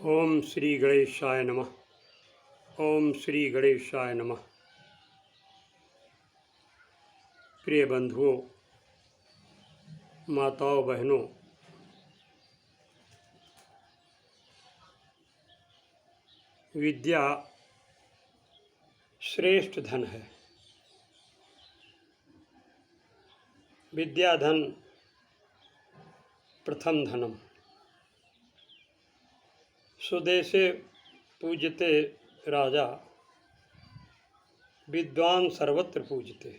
ओम श्री गणेशाय नमः। ओम श्री गणेशाय नमः। प्रिय बंधुओं, माताओं, बहनों, विद्या श्रेष्ठ धन है। विद्या धन प्रथम धनम। स्वदेशे पूज्यते राजा, विद्वान सर्वत्र पूज्यते।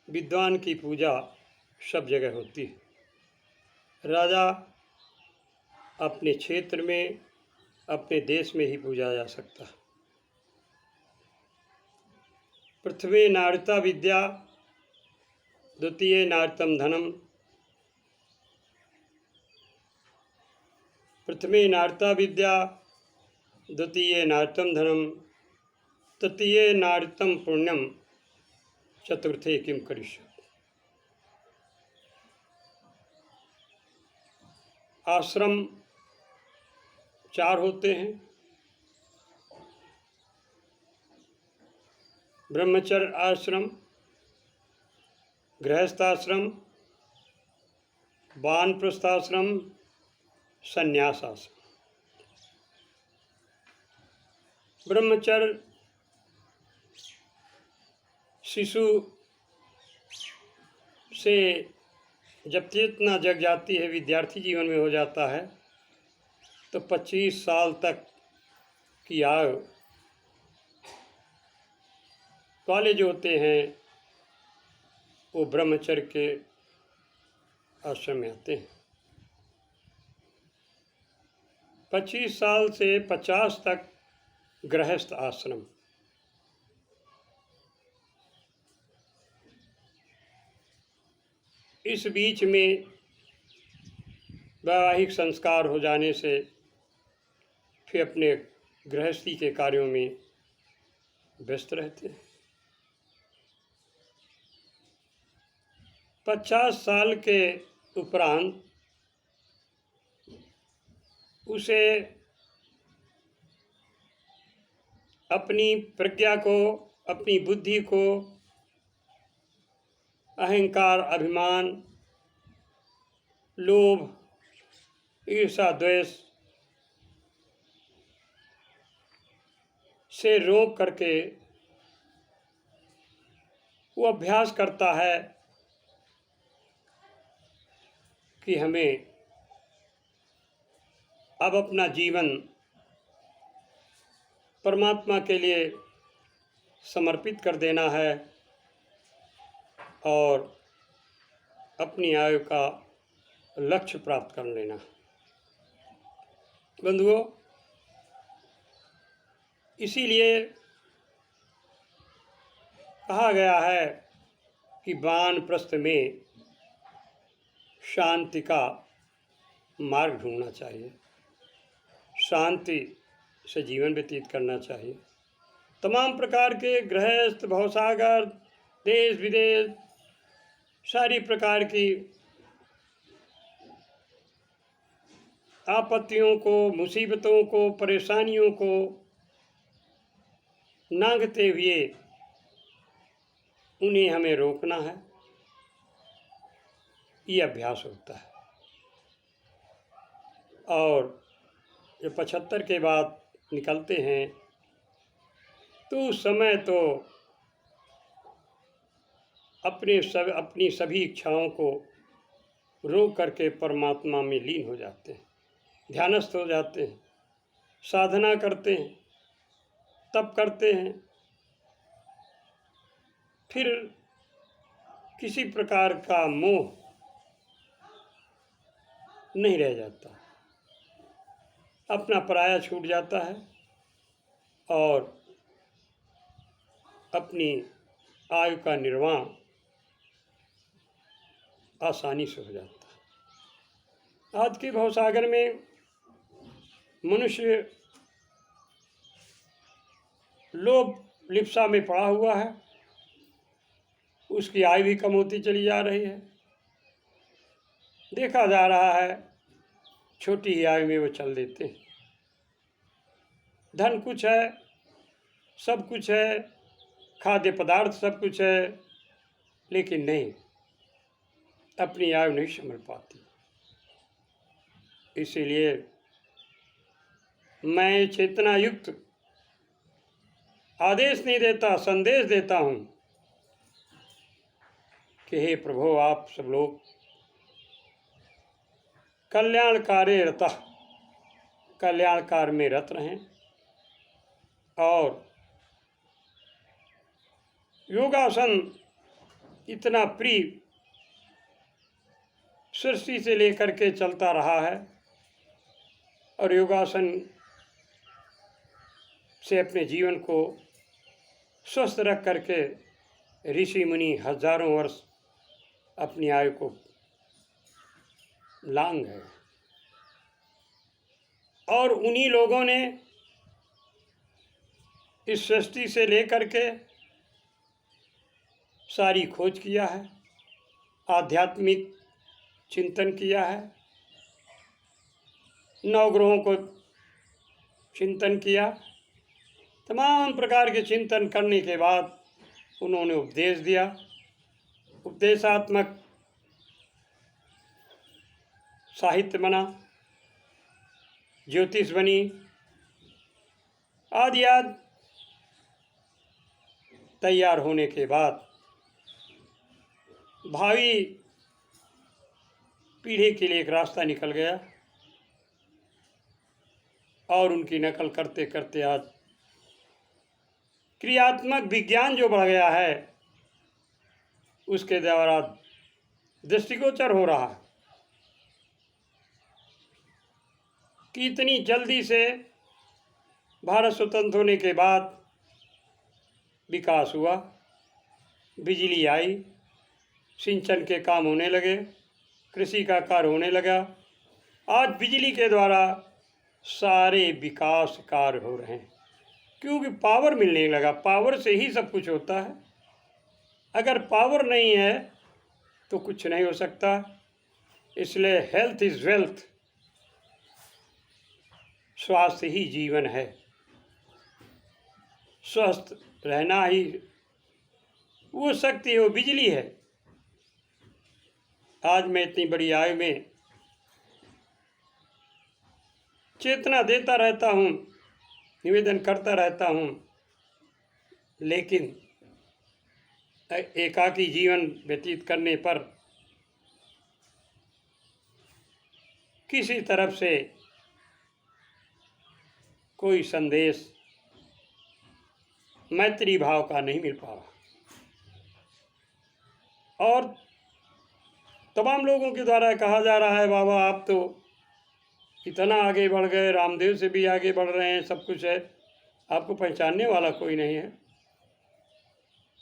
विद्वान की पूजा सब जगह होती है। राजा अपने क्षेत्र में, अपने देश में ही पूजा जा सकता है। पृथ्वी नारिता विद्या, द्वितीय नारितम धनम। प्रथमे नारिता विद्या, द्वितीय नारितम धनम, तृतीय नारितम पुण्यम, चतुर्थे किम करिष्यति। आश्रम 4 होते हैं। ब्रह्मचर्य आश्रम, गृहस्थाश्रम, वानप्रस्थाश्रम, संन्यास आश्रम। ब्रह्मचर्य शिशु से जब चेतना जग जाती है, विद्यार्थी जीवन में हो जाता है, तो 25 साल तक की आयु वाले जो होते हैं वो ब्रह्मचर्य के आश्रम में आते हैं। 25 साल से 50 तक गृहस्थ आश्रम। इस बीच में वैवाहिक संस्कार हो जाने से फिर अपने गृहस्थी के कार्यों में व्यस्त रहते हैं। 50 साल के उपरांत उसे अपनी प्रज्ञा को, अपनी बुद्धि को अहंकार, अभिमान, लोभ, ईर्ष्या, द्वेष से रोक करके वो अभ्यास करता है कि हमें अब अपना जीवन परमात्मा के लिए समर्पित कर देना है और अपनी आयु का लक्ष्य प्राप्त कर लेना। बंधुओं, इसीलिए कहा गया है कि वानप्रस्थ में शांति का मार्ग ढूंढना चाहिए, शांति से जीवन व्यतीत करना चाहिए। तमाम प्रकार के गृहस्थ, भवसागर, देश विदेश, सारी प्रकार की आपत्तियों को, मुसीबतों को, परेशानियों को नांगते हुए उन्हें हमें रोकना है। ये अभ्यास होता है। और जब 75 के बाद निकलते हैं तो उस समय तो अपनी सभी इच्छाओं को रोक करके परमात्मा में लीन हो जाते हैं, ध्यानस्थ हो जाते हैं, साधना करते हैं, तप करते हैं। फिर किसी प्रकार का मोह नहीं रह जाता, अपना पराया छूट जाता है और अपनी आयु का निर्वाह आसानी से हो जाता है। आज के भवसागर में मनुष्य लोभ लिप्सा में पड़ा हुआ है, उसकी आयु भी कम होती चली जा रही है। देखा जा रहा है छोटी ही आयु में वो चल देते हैं। धन कुछ है, सब कुछ है, खाद्य पदार्थ सब कुछ है, लेकिन नहीं, अपनी आयु नहीं संभल पाती। इसीलिए मैं चेतना युक्त आदेश नहीं देता, संदेश देता हूँ कि हे प्रभु, आप सब लोग कल्याणकारे रता, कल्याणकार में रत रहें और योगासन इतना प्रिय सृष्टि से लेकर के चलता रहा है और योगासन से अपने जीवन को स्वस्थ रख करके ऋषि मुनि हजारों वर्ष अपनी आयु को लांग है। और उन्हीं लोगों ने इस सृष्टि से लेकर के सारी खोज किया है, आध्यात्मिक चिंतन किया है, नवग्रहों को चिंतन किया। तमाम प्रकार के चिंतन करने के बाद उन्होंने उपदेश दिया। उपदेशात्मक साहित्य बना, ज्योतिष बनी, आदि आदि तैयार होने के बाद भावी पीढ़ी के लिए एक रास्ता निकल गया और उनकी नकल करते करते आज क्रियात्मक विज्ञान जो बढ़ गया है उसके द्वारा दृष्टिगोचर हो रहा है कि इतनी जल्दी से भारत स्वतंत्र होने के बाद विकास हुआ, बिजली आई, सिंचन के काम होने लगे, कृषि का कार्य होने लगा। आज बिजली के द्वारा सारे विकास कार्य हो रहे हैं क्योंकि पावर मिलने लगा। पावर से ही सब कुछ होता है। अगर पावर नहीं है तो कुछ नहीं हो सकता। इसलिए हेल्थ इज़ वेल्थ, स्वास्थ्य ही जीवन है। स्वस्थ रहना ही वो शक्ति है, वो बिजली है। आज मैं इतनी बड़ी आयु में चेतना देता रहता हूँ, निवेदन करता रहता हूँ, लेकिन एकाकी जीवन व्यतीत करने पर किसी तरफ से कोई संदेश मैत्री भाव का नहीं मिल पा रहा। और तमाम लोगों के द्वारा कहा जा रहा है, बाबा आप तो इतना आगे बढ़ गए, रामदेव से भी आगे बढ़ रहे हैं, सब कुछ है, आपको पहचानने वाला कोई नहीं है।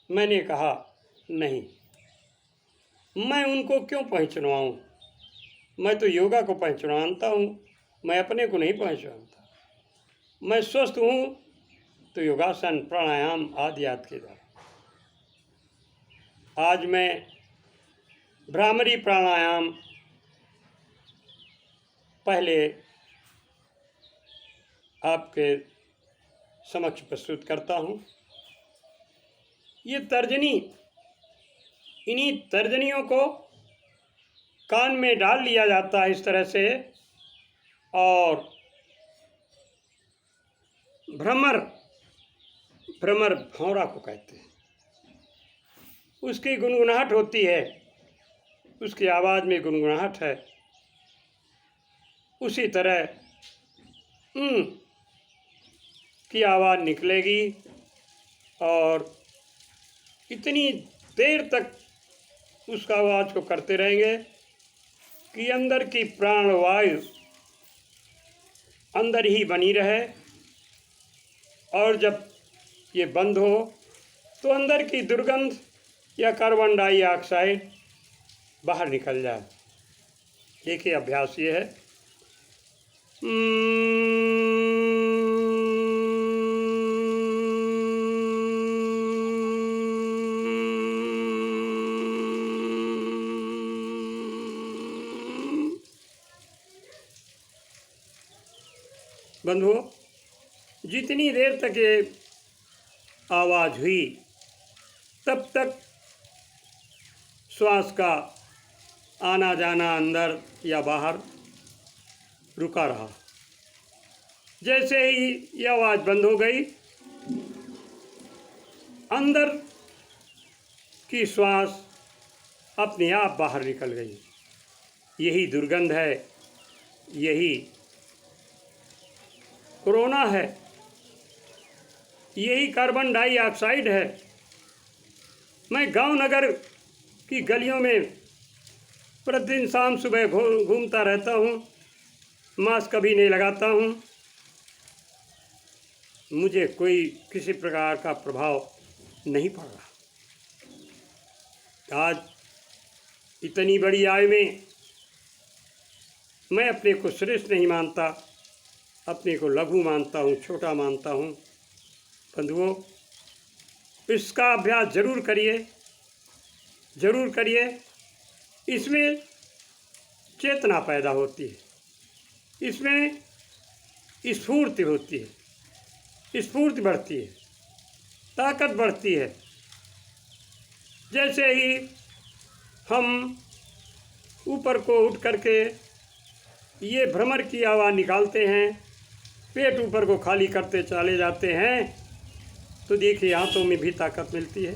मैंने कहा नहीं, मैं उनको क्यों पहचानवाऊँ? मैं तो योगा को पहचानता हूँ, मैं अपने को नहीं पहचानता। मैं स्वस्थ हूँ तो योगासन, प्राणायाम आदि आदि के द्वारा। आज मैं भ्रामरी प्राणायाम पहले आपके समक्ष प्रस्तुत करता हूँ। ये तर्जनी, इन्हीं तर्जनियों को कान में डाल लिया जाता है इस तरह से, और भ्रमर, भ्रमर भौरा को कहते हैं। उसकी गुनगुनाहट होती है, उसकी आवाज़ में गुनगुनाहट है। उसी तरह की आवाज़ निकलेगी और इतनी देर तक उस आवाज़ को करते रहेंगे कि अंदर की प्राणवायु अंदर ही बनी रहे, और जब ये बंद हो तो अंदर की दुर्गंध या कार्बन डाइऑक्साइड बाहर निकल जाए। देखिए, अभ्यास ये है। बंधुओं, जितनी देर तक ये आवाज़ हुई तब तक श्वास का आना जाना अंदर या बाहर रुका रहा। जैसे ही ये आवाज़ बंद हो गई, अंदर की श्वास अपने आप बाहर निकल गई। यही दुर्गंध है, यही कोरोना है, यही कार्बन डाइऑक्साइड है। मैं गांव नगर की गलियों में प्रतिदिन शाम सुबह घूमता रहता हूँ, मास्क कभी नहीं लगाता हूँ। मुझे कोई किसी प्रकार का प्रभाव नहीं पड़ रहा। आज इतनी बड़ी आयु में मैं अपने को श्रेष्ठ नहीं मानता, अपने को लघु मानता हूँ, छोटा मानता हूँ। बंधुओं, इसका अभ्यास जरूर करिए, जरूर करिए। इसमें चेतना पैदा होती है, इसमें स्फूर्ति होती है, स्फूर्ति बढ़ती है, ताकत बढ़ती है। जैसे ही हम ऊपर को उठ करके ये भ्रमर की आवाज़ निकालते हैं, पेट ऊपर को खाली करते चले जाते हैं, तो देखिए हाथों में भी ताकत मिलती है,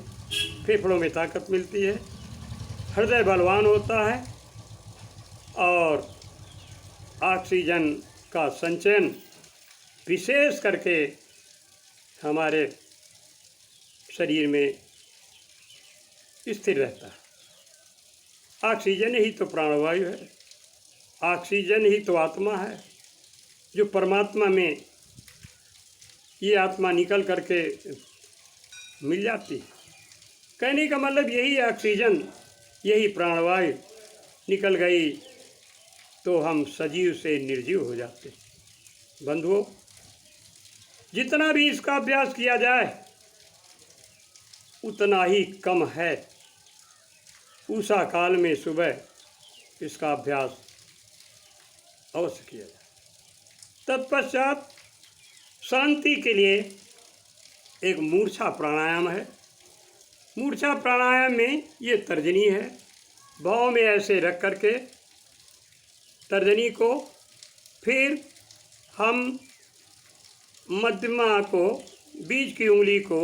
फेफड़ों में ताकत मिलती है, हृदय बलवान होता है और ऑक्सीजन का संचयन विशेष करके हमारे शरीर में स्थिर रहता है। ऑक्सीजन ही तो प्राणवायु है, ऑक्सीजन ही तो आत्मा है, जो परमात्मा में ये आत्मा निकल करके मिल जाती है। कहने का मतलब यही है, ऑक्सीजन यही प्राणवायु निकल गई तो हम सजीव से निर्जीव हो जाते। बंधुओं, जितना भी इसका अभ्यास किया जाए उतना ही कम है। उषा काल में सुबह इसका अभ्यास अवश्य किया जाए। तत्पश्चात शांति के लिए एक मूर्छा प्राणायाम है। मूर्छा प्राणायाम में ये तर्जनी है, भाव में ऐसे रख करके तर्जनी को, फिर हम मध्यमा को, बीच की उंगली को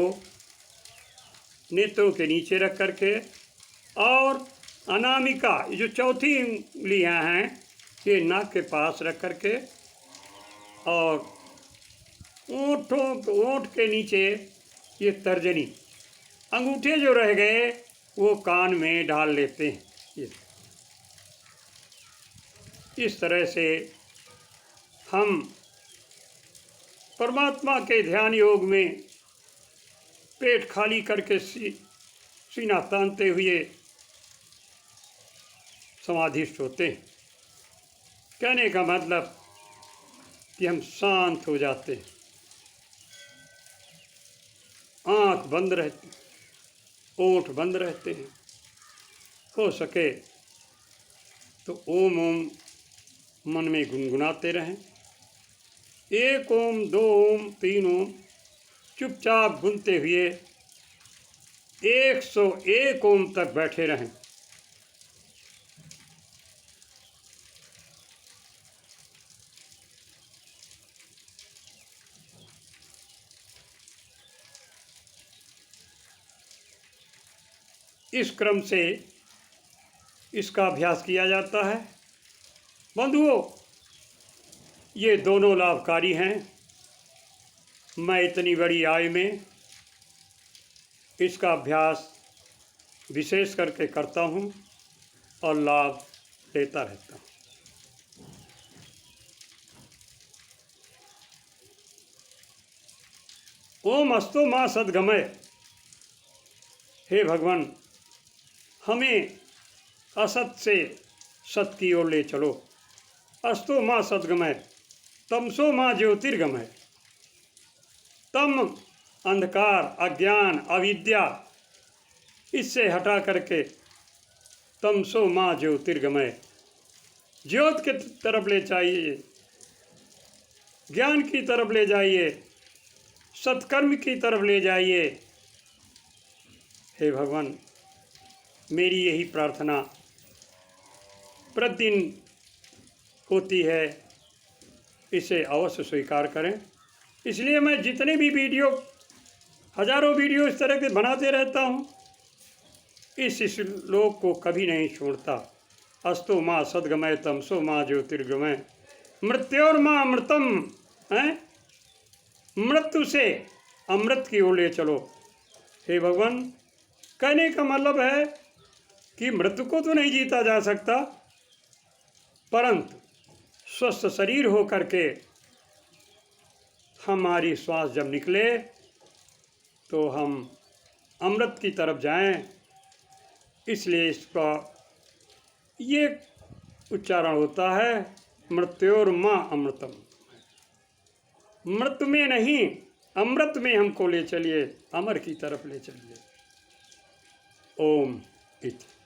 नेत्रों के नीचे रख करके और अनामिका, ये जो चौथी उंगलियां हैं, ये नाक के पास रख करके और ओंठ के नीचे ये तर्जनी, अंगूठे जो रह गए वो कान में डाल लेते हैं। इस तरह से हम परमात्मा के ध्यान योग में पेट खाली करके सीना तानते हुए समाधिस्थ होते हैं। कहने का मतलब कि हम शांत हो जाते हैं, आँख बंद रहती, ओठ बंद रहते हैं। हो सके तो ओम ओम मन में गुनगुनाते रहें। 1 ओम, 2 ओम, 3 ओम चुपचाप गुनते हुए 101 ओम तक बैठे रहें। इस क्रम से इसका अभ्यास किया जाता है। बंधुओं, ये दोनों लाभकारी हैं। मैं इतनी बड़ी आयु में इसका अभ्यास विशेष करके करता हूँ और लाभ लेता रहता हूँ। ओम अस्तो माँ सद्गमय। हे भगवान, हमें असत से सत की ओर ले चलो। अस्तो माँ सद्गमय, तमसो माँ ज्योतिर्गमय। तम अंधकार, अज्ञान, अविद्या, इससे हटा करके तमसो माँ ज्योतिर्गमय, ज्योत के तरफ ले चाहिए। ज्ञान की तरफ ले जाइए, सत्कर्म की तरफ ले जाइए। हे भगवान, मेरी यही प्रार्थना प्रतिदिन होती है, इसे अवश्य स्वीकार करें। इसलिए मैं जितने भी वीडियो, हजारों वीडियो इस तरह के बनाते रहता हूँ, इस श्लोक को कभी नहीं छोड़ता। अस्तो माँ सद्गमय तमसो माँ ज्योतिर्गमय मृत्योर्मा अमृतम है, मृत्यु से अमृत की ओर ले चलो। हे भगवान, कहने का मतलब है कि मृत्यु को तो नहीं जीता जा सकता, परंतु स्वस्थ शरीर हो करके हमारी श्वास जब निकले तो हम अमृत की तरफ जाएं। इसलिए इसका ये उच्चारण होता है, मृत्योर्मा अमृतम। मृत्यु में नहीं, अमृत में हमको ले चलिए, अमर की तरफ ले चलिए। ओम इति।